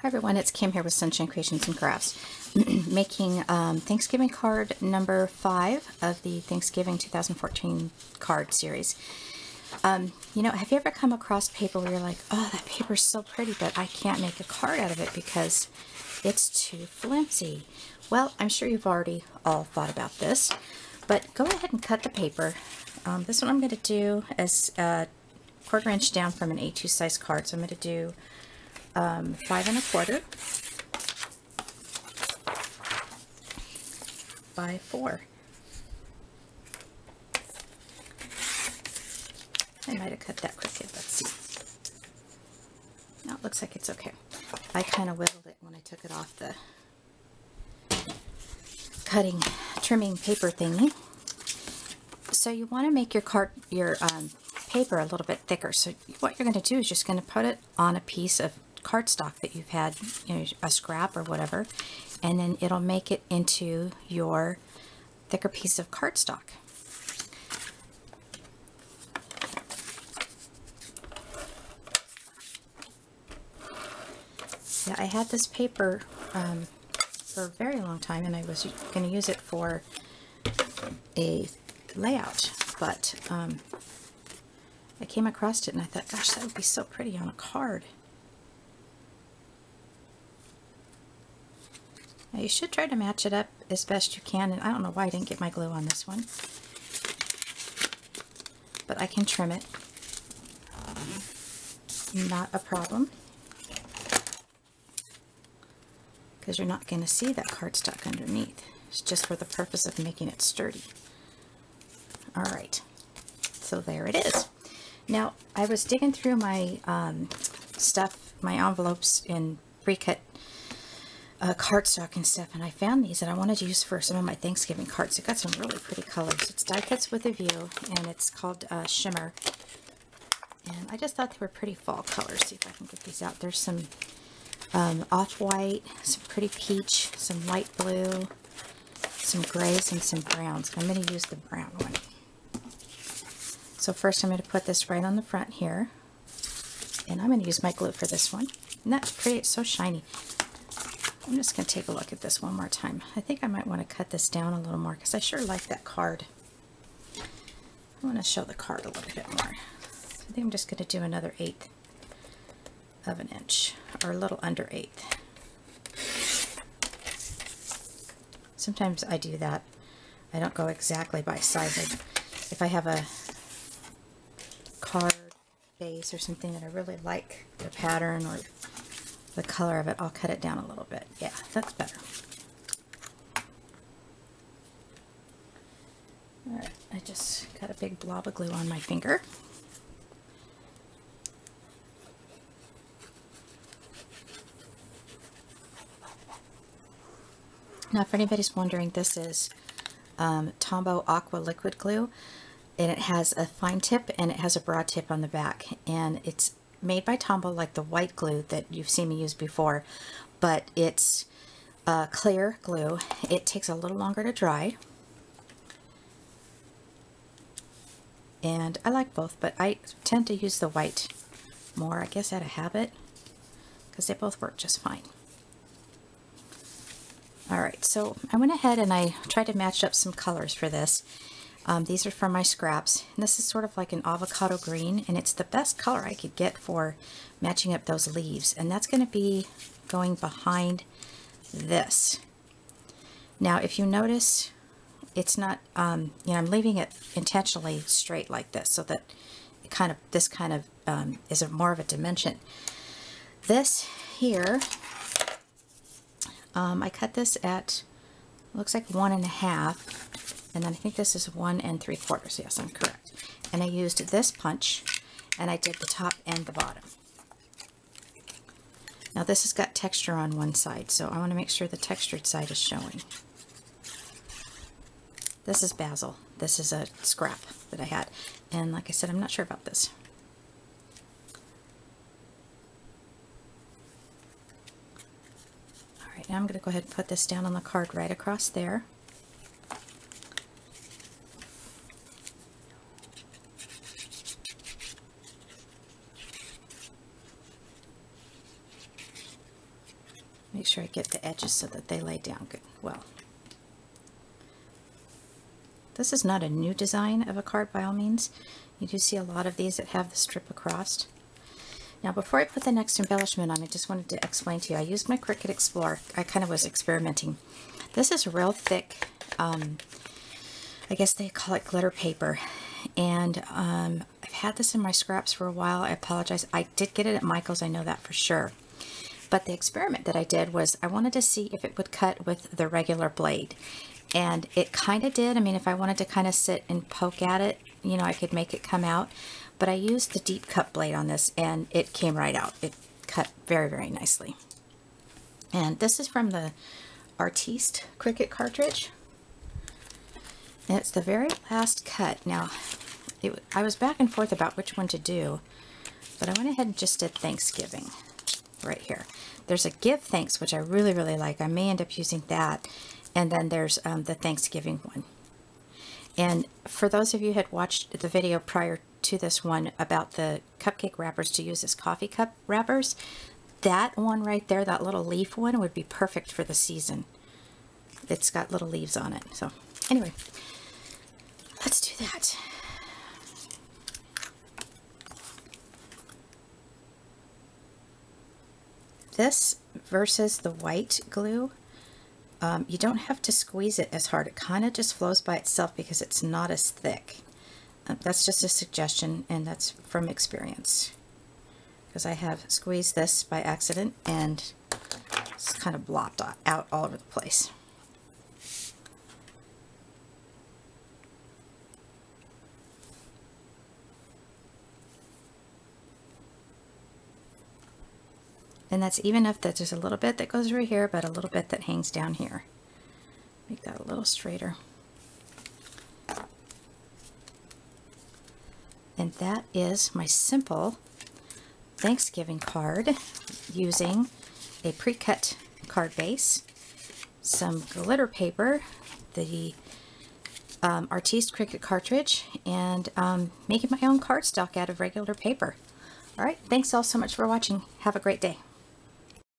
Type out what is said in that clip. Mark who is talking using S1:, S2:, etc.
S1: everyone, it's Kim here with Sunshine Creations and Crafts, making Thanksgiving card number 5 of the Thanksgiving 2014 card series. You know, have you ever come across paper where you're like, oh, that paper's so pretty, but I can't make a card out of it because it's too flimsy? Well, I'm sure you've already all thought about this, but go ahead and cut the paper. This one I'm going to do is 1/4 inch down from an A2 size card, so I'm going to do 5 1/4 by 4. I might have cut that crooked. Let's see. No, it looks like it's okay. I kind of whittled it when I took it off the trimming paper thingy. So you want to make your paper a little bit thicker. So what you're going to do is just going to put it on a piece of cardstock that you've had, you know, a scrap or whatever, and then it'll make it into your thicker piece of cardstock. Yeah, I had this paper for a very long time, and I was going to use it for a layout, but I came across it and I thought, gosh, that would be so pretty on a card. Now, you should try to match it up as best you can, and I don't know why I didn't get my glue on this one, but I can trim it. Not a problem, because you're not going to see that cardstock underneath. It's just for the purpose of making it sturdy. Alright, so there it is. Now, I was digging through my stuff, my envelopes in pre-cut cardstock and stuff, and I found these that I wanted to use for some of my Thanksgiving cards. It got some really pretty colors. It's Die Cuts with a View, and it's called Shimmer. And I just thought they were pretty fall colors. See if I can get these out. There's some off-white, some pretty peach, some light blue, some grays, and some browns. I'm going to use the brown one. So first I'm going to put this right on the front here, and I'm going to use my glue for this one. And that's pretty, it's so shiny. I'm just going to take a look at this one more time. I think I might want to cut this down a little more because I sure like that card. I want to show the card a little bit more. So I think I'm just going to do another 1/8 of an inch, or a little under 1/8. Sometimes I do that. I don't go exactly by size. If I have a card base or something that I really like the pattern or the color of it, I'll cut it down a little bit. Yeah, that's better. Alright, I just got a big blob of glue on my finger. Now, if anybody's wondering, this is Tombow Aqua Liquid Glue, and it has a fine tip and it has a broad tip on the back, and it's made by Tombow like the white glue that you've seen me use before, but it's clear glue. It takes a little longer to dry, and I like both, but I tend to use the white more, I guess out of habit, because they both work just fine. Alright, so I went ahead and I tried to match up some colors for this. These are from my scraps, and this is sort of like an avocado green, and it's the best color I could get for matching up those leaves, and that's going to be going behind this. Now, if you notice, it's not, you know, I'm leaving it intentionally straight like this, so that it kind of, this kind of is more of a dimension. This here, I cut this at, looks like 1 1/2. And then I think this is 1 3/4. Yes, I'm correct. And I used this punch, and I did the top and the bottom. Now this has got texture on one side, so I want to make sure the textured side is showing. This is basil. This is a scrap that I had. And like I said, I'm not sure about this. Alright, now I'm going to go ahead and put this down on the card right across there. Make sure I get the edges so that they lay down good. Well, this is not a new design of a card by all means. You do see a lot of these that have the strip across. Now before I put the next embellishment on, I just wanted to explain to you, I used my Cricut Explorer. I kind of was experimenting. This is real thick, I guess they call it glitter paper. And I've had this in my scraps for a while. I apologize. I did get it at Michael's, I know that for sure. But the experiment that I did was I wanted to see if it would cut with the regular blade. And it kind of did. I mean, if I wanted to kind of sit and poke at it, you know, I could make it come out. But I used the deep cut blade on this and it came right out. It cut very, very nicely. And this is from the Artiste Cricut cartridge. And it's the very last cut. Now, I was back and forth about which one to do, but I went ahead and just did Thanksgiving right here. There's a Give Thanks, which I really, really like. I may end up using that. And then there's the Thanksgiving one. And for those of you who had watched the video prior to this one about the cupcake wrappers to use as coffee cup wrappers, that one right there, that little leaf one, would be perfect for the season. It's got little leaves on it. So anyway, let's do that. This versus the white glue, you don't have to squeeze it as hard. It kind of just flows by itself because it's not as thick. That's just a suggestion, and that's from experience. Because I have squeezed this by accident and it's kind of blopped out all over the place. And that's even if there's a little bit that goes right here, but a little bit that hangs down here. Make that a little straighter. And that is my simple Thanksgiving card using a pre-cut card base, some glitter paper, the Artiste Cricut cartridge, and making my own cardstock out of regular paper. All right, thanks all so much for watching. Have a great day.